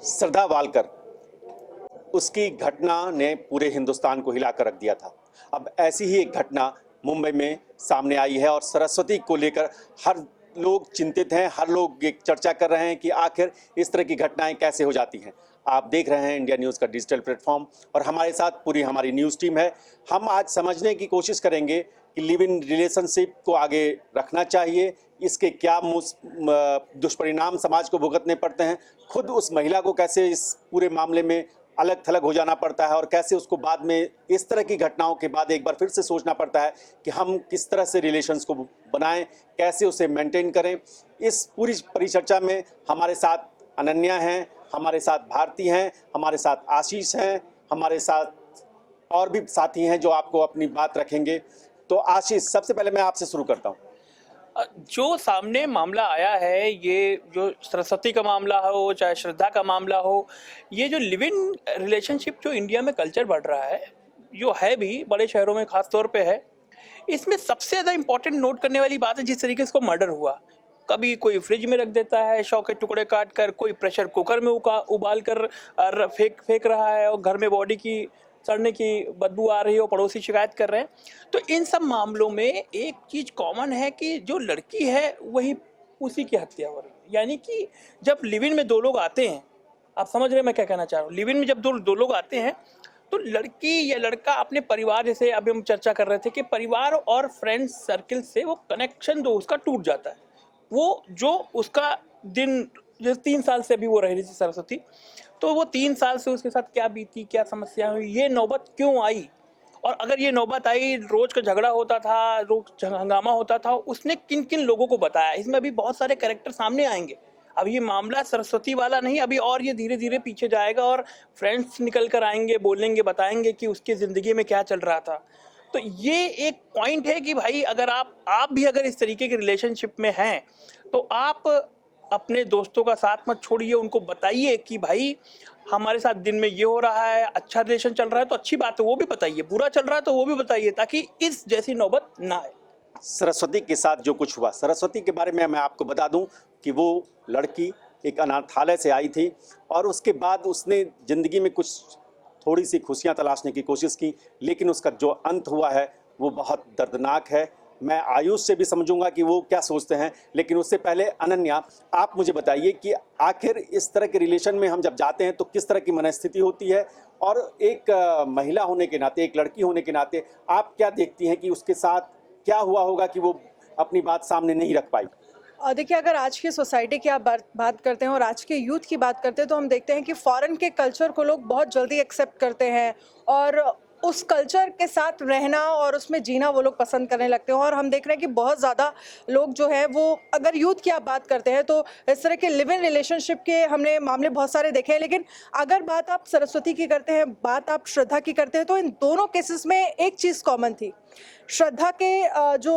श्रद्धा Walker, उसकी घटना ने पूरे हिंदुस्तान को हिलाकर रख दिया था। अब ऐसी ही एक घटना मुंबई में सामने आई है और सरस्वती को लेकर हर लोग चिंतित हैं, हर लोग एक चर्चा कर रहे हैं कि आखिर इस तरह की घटनाएं कैसे हो जाती हैं। आप देख रहे हैं इंडिया न्यूज़ का डिजिटल प्लेटफॉर्म और हमारे साथ पूरी हमारी न्यूज़ टीम है। हम आज समझने की कोशिश करेंगे कि लिव इन रिलेशनशिप को आगे रखना चाहिए, इसके क्या दुष्परिणाम समाज को भुगतने पड़ते हैं, खुद उस महिला को कैसे इस पूरे मामले में अलग थलग हो जाना पड़ता है और कैसे उसको बाद में इस तरह की घटनाओं के बाद एक बार फिर से सोचना पड़ता है कि हम किस तरह से रिलेशंस को बनाएं, कैसे उसे मेंटेन करें। इस पूरी परिचर्चा में हमारे साथ अनन्या हैं, हमारे साथ भारती हैं, हमारे साथ आशीष हैं, हमारे साथ और भी साथी हैं जो आपको अपनी बात रखेंगे। तो आशीष, सबसे पहले मैं आपसे शुरू करता हूँ। जो सामने मामला आया है, ये जो सरस्वती का मामला हो चाहे श्रद्धा का मामला हो, ये जो लिव इन रिलेशनशिप जो इंडिया में कल्चर बढ़ रहा है, जो है भी बड़े शहरों में खास तौर पे है, इसमें सबसे ज़्यादा इंपॉर्टेंट नोट करने वाली बात है जिस तरीके से इसको मर्डर हुआ। कभी कोई फ्रिज में रख देता है शौ के टुकड़े काट कर, कोई प्रेशर कुकर में उबाल कर फेंक रहा है और घर में बॉडी की सड़ने की बदबू आ रही है और पड़ोसी शिकायत कर रहे हैं। तो इन सब मामलों में एक चीज़ कॉमन है कि जो लड़की है वही उसी की हत्या हो रही है। यानी कि जब लिव इन में दो लोग आते हैं, आप समझ रहे हैं मैं क्या कहना चाह रहा हूँ, लिव इन में जब दो लोग आते हैं तो लड़की या लड़का अपने परिवार, जैसे अभी हम चर्चा कर रहे थे कि परिवार और फ्रेंड्स सर्किल से वो कनेक्शन जो उसका टूट जाता है। वो जो उसका दिन, जैसे 3 साल से अभी वो रह रही थी सरस्वती, तो वो 3 साल से उसके साथ क्या बीती, क्या समस्या हुई, ये नौबत क्यों आई, और अगर ये नौबत आई, रोज का झगड़ा होता था, रोज हंगामा होता था, उसने किन किन लोगों को बताया। इसमें अभी बहुत सारे कैरेक्टर सामने आएंगे। अब ये मामला सरस्वती वाला नहीं, अभी और ये धीरे धीरे पीछे जाएगा और फ्रेंड्स निकल कर आएंगे, बोलेंगे, बताएंगे कि उसकी ज़िंदगी में क्या चल रहा था। तो ये एक पॉइंट है कि भाई अगर आप भी अगर इस तरीके के रिलेशनशिप में हैं तो आप अपने दोस्तों का साथ मत छोड़िए, उनको बताइए कि भाई हमारे साथ दिन में ये हो रहा है, अच्छा रिलेशन चल रहा है तो अच्छी बात है वो भी बताइए, बुरा चल रहा है तो वो भी बताइए, ताकि इस जैसी नौबत ना आए। सरस्वती के साथ जो कुछ हुआ, सरस्वती के बारे में मैं आपको बता दूं कि वो लड़की एक अनाथालय से आई थी और उसके बाद उसने ज़िंदगी में कुछ थोड़ी सी खुशियां तलाशने की कोशिश की, लेकिन उसका जो अंत हुआ है वो बहुत दर्दनाक है। मैं आयुष से भी समझूंगा कि वो क्या सोचते हैं, लेकिन उससे पहले अनन्या, आप मुझे बताइए कि आखिर इस तरह के रिलेशन में हम जब जाते हैं तो किस तरह की मनस्थिति होती है, और एक महिला होने के नाते, एक लड़की होने के नाते आप क्या देखती हैं कि उसके साथ क्या हुआ होगा कि वो अपनी बात सामने नहीं रख पाई। देखिए, अगर आज की सोसाइटी की आप बात करते हैं और आज के यूथ की बात करते हैं तो हम देखते हैं कि फॉरेन के कल्चर को लोग बहुत जल्दी एक्सेप्ट करते हैं और उस कल्चर के साथ रहना और उसमें जीना वो लोग पसंद करने लगते हैं। और हम देख रहे हैं कि बहुत ज़्यादा लोग जो है वो, अगर यूथ की आप बात करते हैं तो इस तरह के लिव इन रिलेशनशिप के हमने मामले बहुत सारे देखे हैं। लेकिन अगर बात आप सरस्वती की करते हैं, बात आप श्रद्धा की करते हैं, तो इन दोनों केसेस में एक चीज़ कॉमन थी। श्रद्धा के जो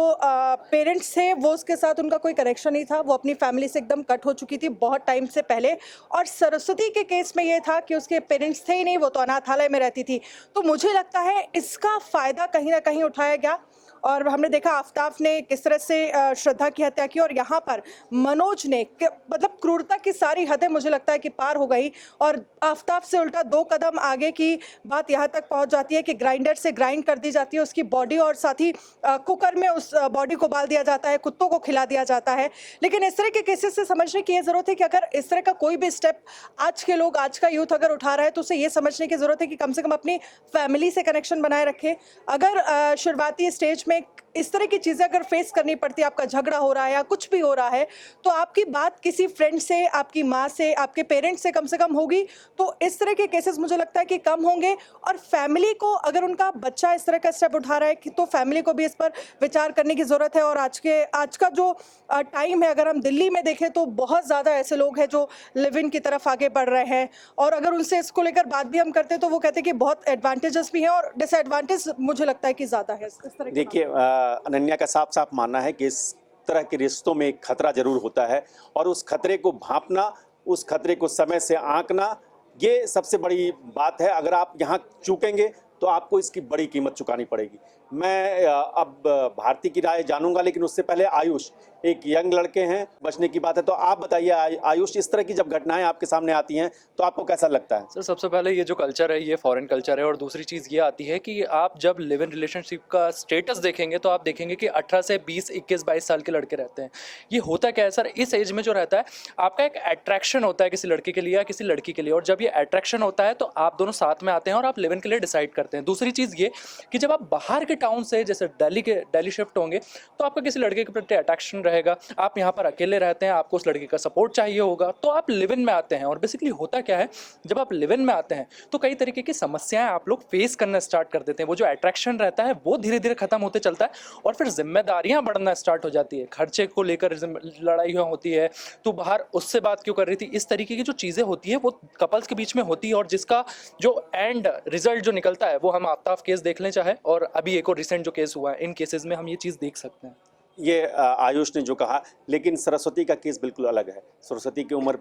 पेरेंट्स थे वो, उसके साथ उनका कोई कनेक्शन नहीं था, वो अपनी फैमिली से एकदम कट हो चुकी थी बहुत टाइम से पहले। और सरस्वती के केस में ये था कि उसके पेरेंट्स थे ही नहीं, वो तो अनाथालय में रहती थी। तो मुझे लगता है इसका फ़ायदा कहीं ना कहीं उठाया गया और हमने देखा आफ्ताब ने किस तरह से श्रद्धा की हत्या की और यहाँ पर मनोज ने, मतलब क्रूरता की सारी हदें मुझे लगता है कि पार हो गई और आफ्ताब से उल्टा 2 कदम आगे की बात यहाँ तक पहुँच जाती है कि ग्राइंडर से ग्राइंड कर दी जाती है उसकी बॉडी और साथ ही कुकर में उस बॉडी को उबाल दिया जाता है, कुत्तों को खिला दिया जाता है। लेकिन इस तरह के केसेस से समझने की ये ज़रूरत है कि अगर इस तरह का कोई भी स्टेप आज के लोग, आज का यूथ अगर उठा रहा है तो उसे ये समझने की ज़रूरत है कि कम से कम अपनी फैमिली से कनेक्शन बनाए रखे। अगर शुरुआती स्टेज में इस तरह की चीज़ें अगर फेस करनी पड़ती है, आपका झगड़ा हो रहा है या कुछ भी हो रहा है, तो आपकी बात किसी फ्रेंड से, आपकी माँ से, आपके पेरेंट्स से कम होगी, तो इस तरह के केसेस मुझे लगता है कि कम होंगे। और फैमिली को, अगर उनका बच्चा इस तरह का स्टेप उठा रहा है कि, तो फैमिली को भी इस पर विचार करने की ज़रूरत है। और आज का जो टाइम है, अगर हम दिल्ली में देखें तो बहुत ज़्यादा ऐसे लोग हैं जो लिव इन की तरफ आगे बढ़ रहे हैं और अगर उनसे इसको लेकर बात भी हम करते हैं तो वो कहते हैं कि बहुत एडवांटेजेस भी हैं और डिसएडवांटेज मुझे लगता है कि ज़्यादा है इस तरह। देखिए, अनन्या का साफ साफ मानना है कि इस तरह के रिश्तों में एक खतरा जरूर होता है और उस खतरे को भांपना, उस खतरे को समय से आंकना, ये सबसे बड़ी बात है। अगर आप यहाँ चूकेंगे तो आपको इसकी बड़ी कीमत चुकानी पड़ेगी। मैं अब भारती की राय जानूंगा, लेकिन उससे पहले आयुष, एक यंग लड़के हैं, बचने की बात है। तो आप बताइए आयुष, इस तरह की जब घटनाएं आपके सामने आती हैं तो आपको कैसा लगता है? सर सबसे पहले ये जो कल्चर है ये फॉरेन कल्चर है, और दूसरी चीज़ ये आती है कि आप जब लिव इन रिलेशनशिप का स्टेटस देखेंगे तो आप देखेंगे कि 18 से 20, 21, 22 साल के लड़के रहते हैं। ये होता क्या है सर, इस एज में जो रहता है आपका एक अट्रैक्शन होता है किसी लड़के के लिए या किसी लड़की के लिए, और जब ये अट्रैक्शन होता है तो आप दोनों साथ में आते हैं और आप लिव इन के लिए डिसाइड करते हैं। दूसरी चीज़ ये कि जब आप बाहर के टाउन से जैसे दिल्ली शिफ्ट होंगे तो आपका किसी लड़के के प्रति अट्रैक्शन रहेगा, आप यहाँ पर अकेले रहते हैं, आपको उस लड़के का सपोर्ट चाहिए होगा, तो आप लिव इन में आते हैं। और बेसिकली होता क्या है, जब आप लिव इन में आते हैं तो कई तरीके की समस्याएं आप लोग फेस करना स्टार्ट कर देते हैं। वो जो अट्रैक्शन रहता है वो धीरे धीरे खत्म होते चलता है, और फिर जिम्मेदारियां बढ़ना स्टार्ट हो जाती है। खर्चे को लेकर लड़ाई होती है, तो बाहर उससे बात क्यों कर रही थी, इस तरीके की जो चीज़ें होती है वो कपल्स के बीच में होती है, और जिसका जो एंड रिजल्ट जो निकलता है वो हम आफ्ताब केस देख लें चाहे, और अभी एक और रिसेंट जो केस हुआ है, इन केसेस में हम ये चीज़ देख सकते हैं। ये आयुष ने जो कहा, लेकिन सरस्वती का केस बिल्कुल अलग है। सरस्वती की उम्र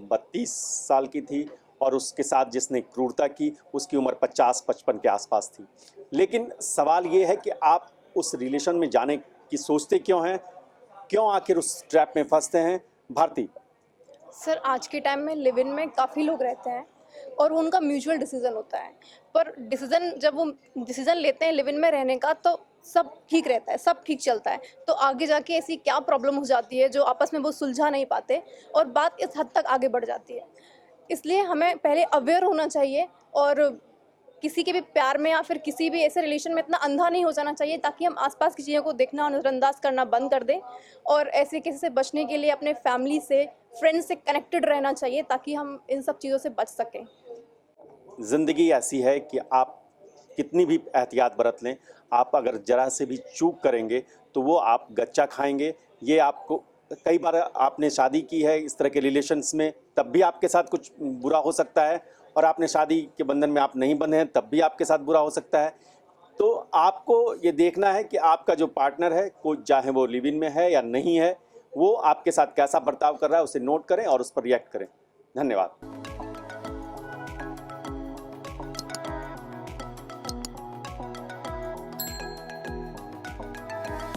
32 साल की थी और उसके साथ जिसने क्रूरता की उसकी उम्र 50-55 के आसपास थी। लेकिन सवाल ये है कि आप उस रिलेशन में जाने की सोचते क्यों हैं, क्यों आखिर उस ट्रैप में फंसते हैं? भारती। सर आज के टाइम में लिव इन में काफ़ी लोग रहते हैं और उनका म्यूचुअल डिसीजन होता है, पर डिसीजन जब वो डिसीजन लेते हैं लिव इन में रहने का तो सब ठीक रहता है, सब ठीक चलता है। तो आगे जाके ऐसी क्या प्रॉब्लम हो जाती है जो आपस में वो सुलझा नहीं पाते और बात इस हद तक आगे बढ़ जाती है। इसलिए हमें पहले अवेयर होना चाहिए और किसी के भी प्यार में या फिर किसी भी ऐसे रिलेशन में इतना अंधा नहीं हो जाना चाहिए, ताकि हम आसपास की चीज़ों को देखना और नज़रअंदाज करना बंद कर दें। और ऐसे किसी से बचने के लिए अपने फैमिली से, फ्रेंड्स से कनेक्टेड रहना चाहिए, ताकि हम इन सब चीज़ों से बच सकें। ज़िंदगी ऐसी है कि आप कितनी भी एहतियात बरत लें, आप अगर ज़रा से भी चूक करेंगे तो वो आप गच्चा खाएंगे। ये आपको कई बार आपने शादी की है इस तरह के रिलेशंस में, तब भी आपके साथ कुछ बुरा हो सकता है, और आपने शादी के बंधन में आप नहीं बंधे हैं तब भी आपके साथ बुरा हो सकता है। तो आपको ये देखना है कि आपका जो पार्टनर है, कोई चाहे वो लिव इन में है या नहीं है, वो आपके साथ कैसा बर्ताव कर रहा है, उसे नोट करें और उस पर रिएक्ट करें। धन्यवाद।